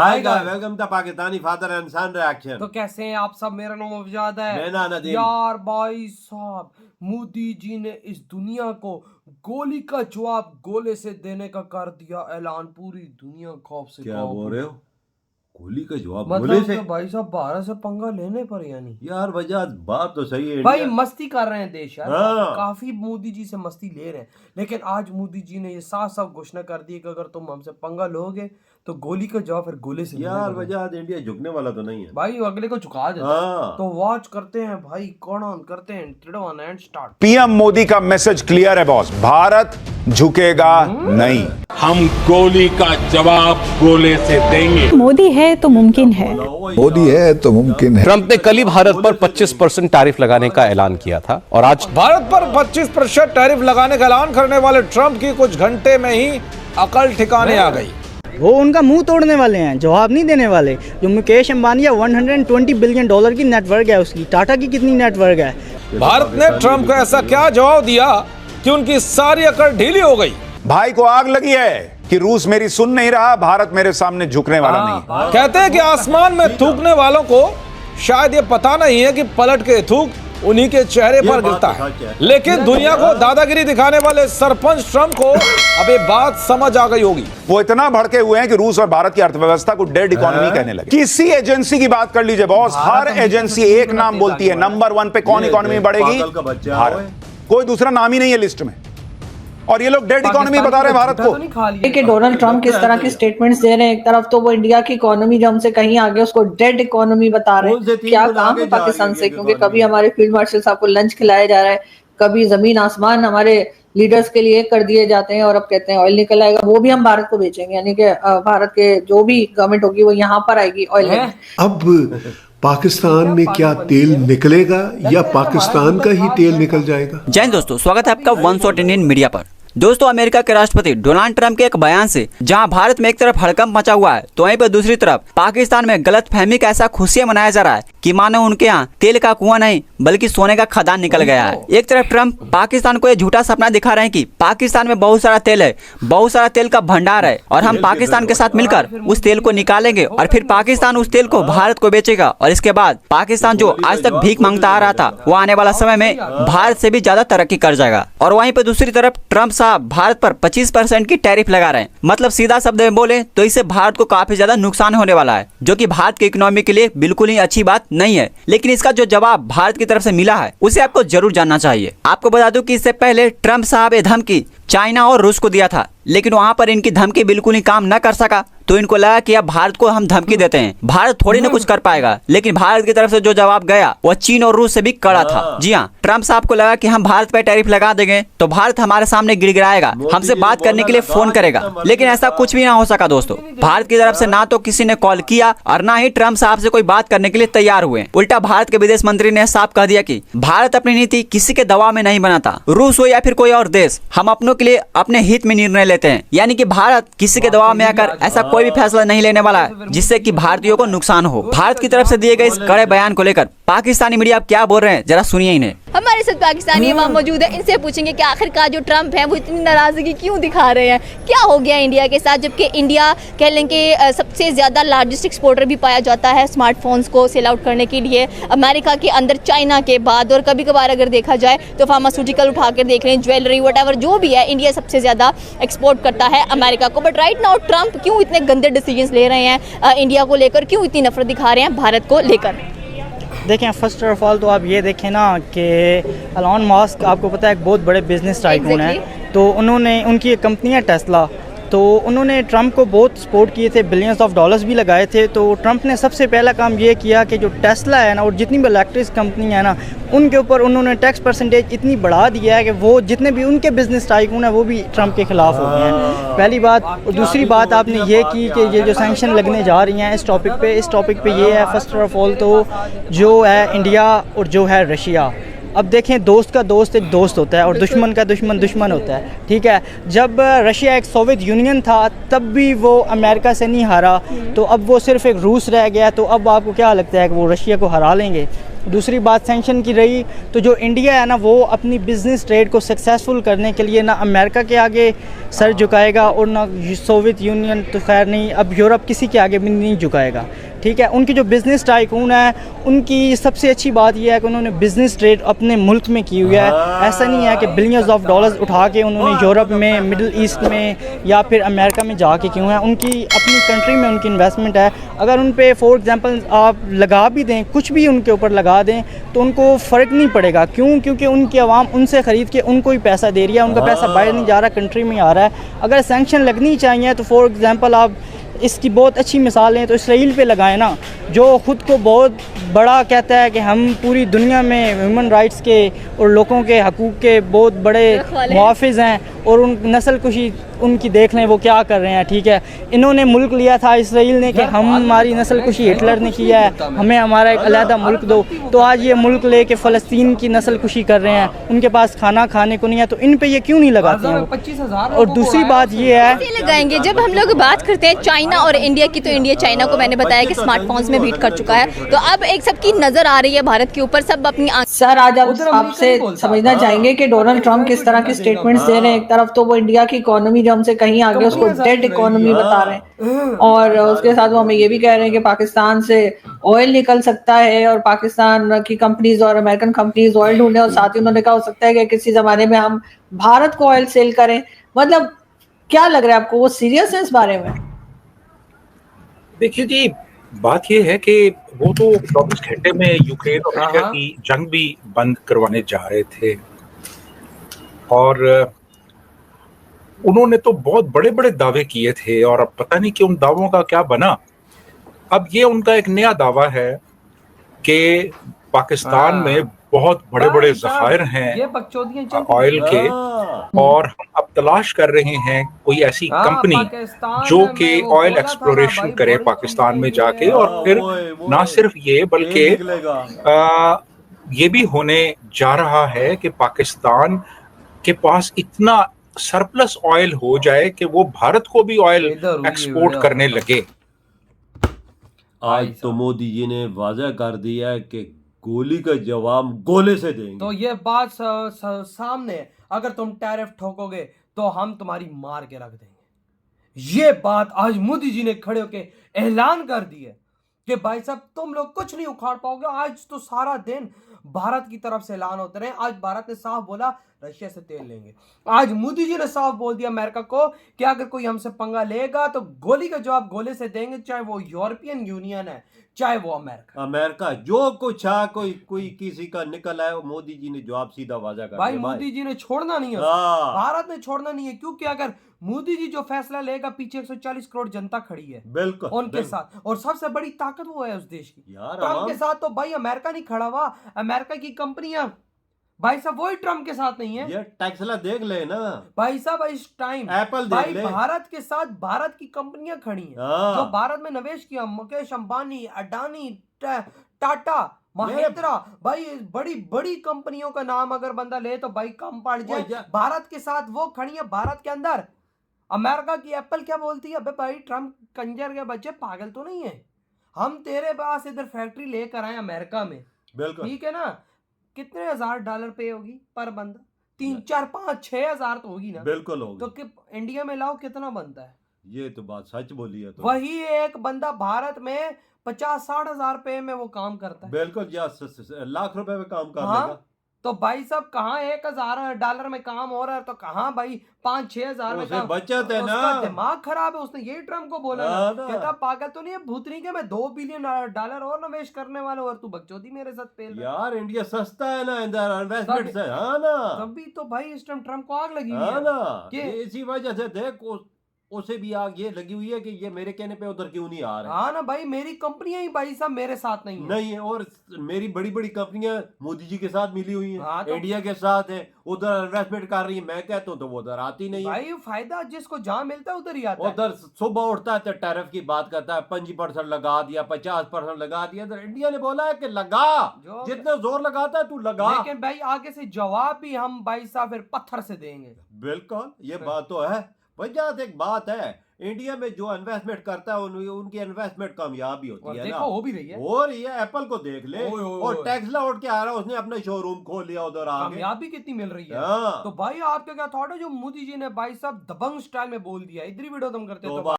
Hi guys, welcome to Pakistani father and son reaction. तो कैसे हैं आप सब? मेरा नाम अफजाद है। मैं नदीम। यार भाई साहब, मोदी जी ने इस दुनिया को गोली का जवाब गोले से देने का कर दिया ऐलान। पूरी दुनिया खौफ से क्या बोल रहे हो? गोली का जवाब मतलब गोले से? तो भाई साहब भारत से पंगा लेने पर यानी यार वजह बात तो सही है। भाई मस्ती कर रहे हैं देश यार। हाँ। काफी मोदी जी से मस्ती ले रहे हैं, लेकिन आज मोदी जी ने ये साफ साफ घोषणा कर दी कि अगर तुम हमसे पंगा लोगे तो गोली का जवाब फिर गोले से यार मिलेगा। वजह इंडिया झुकने वाला तो नहीं है भाई, अगले को झुका देता है। हाँ। तो वॉच करते हैं भाई, कौन ऑन करते हैं 3 2 1 एंड स्टार्ट। पीएम मोदी का मैसेज क्लियर है बॉस, भारत झुकेगा नहीं। हम गोली का जवाब गोले से देंगे। मोदी है तो मुमकिन है। मोदी है तो मुमकिन है। ट्रंप ने कल ही भारत पर 25% टैरिफ लगाने का ऐलान किया था और आज भारत पर 25% टैरिफ लगाने का ऐलान करने वाले ट्रंप की कुछ घंटे में ही अकल ठिकाने आ गई। वो उनका मुंह तोड़ने वाले हैं, जवाब नहीं देने वाले। जो मुकेश अंबानी है, $120 बिलियन की नेटवर्क है उसकी, टाटा की कितनी नेटवर्क है। भारत ने ट्रंप को ऐसा क्या जवाब दिया कि उनकी सारी अकल ढीली हो गई। भाई को आग लगी है कि रूस मेरी सुन नहीं रहा, भारत मेरे सामने झुकने वाला नहीं। कहते हैं कि आसमान में थूकने वालों को शायद ये पता नहीं है कि पलट के थूक उन्हीं के चेहरे पर गिरता है। लेकिन दुनिया को दादागिरी दिखाने वाले सरपंच ट्रंप को अब ये बात समझ आ गई होगी। वो इतना भड़के हुए हैं कि रूस और भारत की अर्थव्यवस्था को डेड इकोनॉमी कहने लगे। किसी एजेंसी की बात कर लीजिए बॉस, हर एजेंसी एक नाम बोलती है, नंबर 1 पे कौन इकोनॉमी बढ़ेगी? भारत। कोई दूसरा नाम ही नहीं है लिस्ट में, और ये लोग डेड इकोनॉमी बता रहे हैं भारत को। कि डोनाल्ड ट्रंप किस तरह के स्टेटमेंट्स दे रहे हैं। एक तरफ तो वो इंडिया की इकोनॉमी जो हमसे कहीं आगे, उसको डेड इकोनॉमी बता रहे हैं। क्या काम है पाकिस्तान से? क्योंकि कभी हमारे फील्ड मार्शल साहब को लंच खिलाया जा रहा है, कभी जमीन आसमान हमारे लीडर्स के लिए कर दिए जाते हैं, और अब कहते हैं ऑयल निकल आएगा, वो भी हम भारत को बेचेंगे। यानी कि भारत के जो भी गवर्नमेंट होगी वो यहाँ पर आएगी ऑयल। अब पाकिस्तान में क्या तेल निकलेगा या पाकिस्तान का ही तेल निकल जाएगा? जय हिंद दोस्तों, स्वागत है आपका वन शॉट इंडियन मीडिया पर। दोस्तों, अमेरिका के राष्ट्रपति डोनाल्ड ट्रंप के एक बयान से जहां भारत में एक तरफ हड़कंप मचा हुआ है, तो वहीं पर दूसरी तरफ पाकिस्तान में गलतफहमी का ऐसा खुशियां मनाया जा रहा है कि मानो उनके यहाँ तेल का कुआं नहीं बल्कि सोने का खदान निकल गया है। एक तरफ ट्रंप पाकिस्तान को यह झूठा सपना दिखा रहे हैं कि पाकिस्तान में बहुत सारा तेल है, बहुत सारा तेल का भंडार है, और हम पाकिस्तान के साथ मिलकर उस तेल को निकालेंगे और फिर पाकिस्तान उस तेल को भारत को बेचेगा, और इसके बाद पाकिस्तान जो आज तक भीख मांगता आ रहा था वो आने वाला समय में भारत से भी ज्यादा तरक्की कर जाएगा। और वहीं पर दूसरी तरफ ट्रंप साहब भारत पर 25% की टैरिफ लगा रहे हैं। मतलब सीधा शब्द में बोले तो इससे भारत को काफी ज्यादा नुकसान होने वाला है, जो कि भारत की इकोनॉमी के लिए बिल्कुल ही अच्छी बात नहीं है। लेकिन इसका जो जवाब भारत की तरफ से मिला है उसे आपको जरूर जानना चाहिए। आपको बता दूं कि इससे पहले ट्रंप साहब ये धमकी चाइना और रूस को दिया था, लेकिन वहां पर इनकी धमकी बिल्कुल ही काम न कर सका, तो इनको लगा कि अब भारत को हम धमकी देते हैं, भारत थोड़ी ना कुछ कर पाएगा। लेकिन भारत की तरफ से जो जवाब गया वो चीन और रूस से भी कड़ा था। जी हाँ, ट्रंप साहब को लगा कि हम भारत पर टैरिफ लगा देंगे तो भारत हमारे सामने गिड़गिड़ाएगा, हमसे बात करने के लिए फोन करेगा, लेकिन ऐसा कुछ भी ना हो सका। दोस्तों, भारत की तरफ से ना तो किसी ने कॉल किया और ना ही ट्रंप साहब से कोई बात करने के लिए तैयार हुए। उल्टा भारत के विदेश मंत्री ने साफ कह दिया कि भारत अपनी नीति किसी के दबाव में नहीं बनाता, रूस हो या फिर कोई और देश, हम अपनों के लिए अपने हित में निर्णय लेते हैं। यानी कि भारत किसी के दबाव में आकर ऐसा कोई भी फैसला नहीं लेने वाला है जिससे कि भारतीयों को नुकसान हो। भारत की तरफ से दिए गए इस कड़े बयान को लेकर पाकिस्तानी मीडिया अब क्या बोल रहे हैं, जरा सुनिए इन्हें। हमारे साथ पाकिस्तानी इमाम मौजूद है, इनसे पूछेंगे कि आखिरकार जो ट्रंप है वो इतनी नाराजगी क्यों दिखा रहे हैं, क्या हो गया इंडिया के साथ, जबकि इंडिया कह लें कि सबसे ज्यादा लार्जेस्ट एक्सपोर्टर भी पाया जाता है स्मार्टफोन्स को सेल आउट करने के लिए अमेरिका के अंदर, चाइना के बाद, और कभी कभार अगर देखा जाए तो फार्मास्यूटिकल उठा कर देख रहे हैं, ज्वेलरी वट जो भी है, इंडिया सबसे ज्यादा एक्सपोर्ट करता है अमेरिका को। बट राइट नाउ ट्रंप क्यों इतने गंदे डिसीजंस ले रहे हैं इंडिया को लेकर, क्यों इतनी नफरत दिखा रहे हैं भारत को लेकर? देखें, फर्स्ट ऑफ ऑल तो आप ये देखें ना कि एलॉन मस्क, आपको पता है, एक बहुत बड़े बिजनेस टाइकून है। तो उन्होंने, उनकी एक कंपनी है टेस्ला, तो उन्होंने ट्रंप को बहुत सपोर्ट किए थे, बिलियंस ऑफ डॉलर्स भी लगाए थे। तो ट्रंप ने सबसे पहला काम ये किया कि जो टेस्ला है ना और जितनी भी इलेक्ट्रिक कंपनी है ना, उनके ऊपर उन्होंने टैक्स परसेंटेज इतनी बढ़ा दिया है कि वो जितने भी उनके बिजनेस टाइकून है वो भी ट्रंप के खिलाफ हो गए हैं, पहली बात। और दूसरी बात आपने ये की कि ये जो सैंक्शन लगने जा रही हैं इस टॉपिक पे ये है, फर्स्ट ऑफ ऑल तो जो है इंडिया और जो है रशिया। अब देखें, दोस्त का दोस्त एक दोस्त होता है और दुश्मन का दुश्मन दुश्मन होता है, ठीक है। जब रशिया एक सोवियत यूनियन था तब भी वो अमेरिका से नहीं हारा, तो अब वो सिर्फ एक रूस रह गया, तो अब आपको क्या लगता है कि वो रशिया को हरा लेंगे? दूसरी बात सैंक्शन की रही, तो जो इंडिया है ना वो अपनी बिज़नेस ट्रेड को सक्सेसफुल करने के लिए ना अमेरिका के आगे सर झुकाएगा और ना सोवियत यूनियन तो खैर नहीं, अब यूरोप किसी के आगे भी नहीं झुकाएगा। ठीक है, उनकी जो बिज़नेस टाइकून है उनकी सबसे अच्छी बात यह है कि उन्होंने बिज़नेस ट्रेड अपने मुल्क में की हुई है। ऐसा नहीं है कि बिलियंस ऑफ डॉलर्स उठा के उन्होंने यूरोप में, मिडिल ईस्ट में या फिर अमेरिका में जाके क्यों है, उनकी अपनी कंट्री में उनकी इन्वेस्टमेंट है। अगर उन पे फॉर एग्जांपल आप लगा भी दें, कुछ भी उनके ऊपर लगा दें तो उनको फ़र्क नहीं पड़ेगा। क्यों? क्योंकि उनकी आवाम उनसे ख़रीद के उनको ही पैसा दे रही है, उनका पैसा बाहर नहीं जा रहा, कंट्री में आ रहा है। अगर सैंक्शन लगनी चाहिए तो फॉर एग्जांपल आप इसकी बहुत अच्छी मिसाल हैं तो इसराइल पे लगाएं ना, जो ख़ुद को बहुत बड़ा कहता है कि हम पूरी दुनिया में ह्यूमन राइट्स के और लोगों के हकूक़ के बहुत बड़े मुहाफ़िज़ हैं, और उन नस्ल कुशी उनकी देख लें वो क्या कर रहे हैं। ठीक है, इन्होंने मुल्क लिया था इसराइल ने कि हम हमारी नस्ल कुशी हिटलर ने किया है, हमें हमारा एक अलहदा मुल्क दो, तो आज ये मुल्क ले के फ़लस्तीन की नस्ल कुशी कर रहे हैं, उनके पास खाना खाने को नहीं है, तो इन पे ये क्यों नहीं लगाते हैं? 25,000 और दूसरी बात ये है लगाएंगे, जब हम लोग बात करते हैं चाइना और इंडिया की, तो इंडिया चाइना को मैंने बताया कि स्मार्टफोन्स में बीट कर चुका है, तो अब एक सबकी नजर आ रही है भारत के ऊपर, सब अपनी सर आज आपसे समझना चाहेंगे कि डोनाल्ड ट्रंप किस तरह के स्टेटमेंट्स दे रहे हैं। एक तरफ तो वो इंडिया की इकोनॉमी जो हमसे कहीं आगे उसको डेड इकोनॉमी बता रहे हैं, और उसके साथ वो हमें ये भी कह रहे हैं कि पाकिस्तान से ऑयल निकल सकता है और पाकिस्तान की कंपनीज और अमेरिकन कंपनीज ऑयल ढूंढे, और साथ ही उन्होंने कहा हो सकता है कि किसी जमाने में हम भारत को ऑयल सेल करें। मतलब क्या लग रहा है आपको, वो सीरियस है इस बारे में? देखिए जी, बात यह है कि वो तो 24 घंटे में यूक्रेन और रशिया की जंग भी बंद करवाने जा रहे थे, और उन्होंने तो बहुत बड़े बड़े दावे किए थे, और अब पता नहीं कि उन दावों का क्या बना। अब ये उनका एक नया दावा है कि पाकिस्तान में बहुत बड़े बड़े ज़खायर हैं ऑयल के, और हम अब तलाश कर रहे हैं कोई ऐसी कंपनी जो कि ऑयल एक्सप्लोरेशन करे पाकिस्तान में जाके, और फिर ना सिर्फ ये बल्कि ये भी होने जा रहा है कि पाकिस्तान के पास इतना सरप्लस ऑयल हो जाए कि वो भारत को भी ऑयल एक्सपोर्ट करने लगे। आज तो मोदी जी ने वाज़ह कर दिया है कि गोली का जवाब गोले से देंगे। तो ये बात सामने है, अगर तुम टैरिफ ठोकोगे तो हम तुम्हारी मार के रख देंगे। ये बात आज मोदी जी ने खड़े होके ऐलान कर दी है कि भाई साहब तुम लोग कुछ नहीं उखाड़ पाओगे। आज तो सारा दिन भारत की तरफ से ऐलान होते रहे। आज भारत ने साफ बोला रशिया से तेल लेंगे। आज मोदी जी ने साफ बोल दिया अमेरिका को कि अगर कोई हमसे पंगा लेगा तो गोली का जवाब गोले से देंगे, चाहे वो यूरोपियन यूनियन है चाहे वो अमेरिका जो कुछ है, कोई किसी का निकल आए, मोदी जी ने जवाब सीधा वाज़ा कर दिया। भाई मोदी जी ने छोड़ना नहीं है, भारत ने छोड़ना नहीं है, क्योंकि अगर मोदी जी जो फैसला लेगा पीछे 140 करोड़ जनता खड़ी है बिल्कुल उनके साथ, और सबसे बड़ी ताकत वो है उस देश की। ट्रम्प के साथ तो भाई अमेरिका नहीं खड़ा हुआ, अमेरिका की कंपनियां भाई साहब वही ट्रम्प के साथ नहीं है। ये टेस्ला देख ले ना भाई साहब, इस टाइम एप्पल देख भाई ले, भारत के साथ भारत की कंपनियां खड़ी हैं जो भारत में निवेश किया। मुकेश अंबानी, अडानी, टाटा, महिंद्रा, भाई बड़ी बड़ी कंपनियों का नाम अगर बंदा ले तो भाई कम पड़ जाए। भारत के साथ वो खड़ी है, भारत के अंदर। अमेरिका की एप्पल क्या बोलती है, अबे भाई ट्रम्प कंजर के बच्चे पागल तो नहीं है, हम तेरे पास इधर फैक्ट्री लेकर आए अमेरिका में, ठीक है ना, कितने $1,000 पे होगी पर बंदा? 3, 4, 5, 6 हजार तो होगी ना, बिल्कुल होगी। तो इंडिया में लाओ कितना बनता है? ये तो बात सच बोली है। तो वही एक बंदा भारत में 50-60 हजार रुपए में वो काम करता है। बिल्कुल, या लाख रुपए में काम कर लेगा। तो भाई साहब कहाँ $1,000 में काम हो रहा है, तो कहाँ भाई 5-6 हजार में काम? बचत है ना, दिमाग खराब है। उसने यही ट्रम्प को बोला ना, कहता पागल तो नहीं है भूतनी के, मैं $2 बिलियन और निवेश करने वाला हूँ और तू बकचोदी मेरे साथ पेल। यार इंडिया सस्ता है ना इन्वेस्टमेंट से, हाँ ना, तभी तो भाई इस टाइम ट्रम्प को आग लगी है है ना, इसी वजह से देख उसे भी आग ये लगी हुई है कि ये मेरे कहने पे उधर क्यों नहीं आ रहे। हाँ ना भाई, मेरी कंपनियां ही भाई साहब मेरे साथ नहीं है, और मेरी बड़ी बड़ी कंपनियां मोदी जी के साथ मिली हुई हैं। हाँ, तो इंडिया के साथ है, उधर इन्वेस्टमेंट कर रही है। मैं कहता हूँ तो वो उधर आती नहीं है भाई। फायदा जिसको जहाँ मिलता है उधर ही आता है। उधर सुबह उठता है तो टैरिफ की बात करता है, 25% लगा दिया, 50% लगा दिया। इधर इंडिया ने बोला है कि लगा, जितना जोर लगाता है तू लगा, लेकिन भाई आगे से जवाब भी हम भाई साहब फिर पत्थर से देंगे। बिल्कुल, ये बात तो है। वजह एक बात है, इंडिया में जो इन्वेस्टमेंट करता है उनकी इन्वेस्टमेंट कामयाब भी होती है ना। हो भी रही है, हो रही है। एप्पल को देख ले, और टेस्ला उठ के आ रहा है, उसने अपना शोरूम खोल लिया उधर आगे, कामयाबी कितनी मिल रही है। तो भाई आपका क्या थॉट है जो मोदी जी ने भाई साहब दबंग स्टाइल में बोल दिया? इधर ही वीडियो तुम करते हो।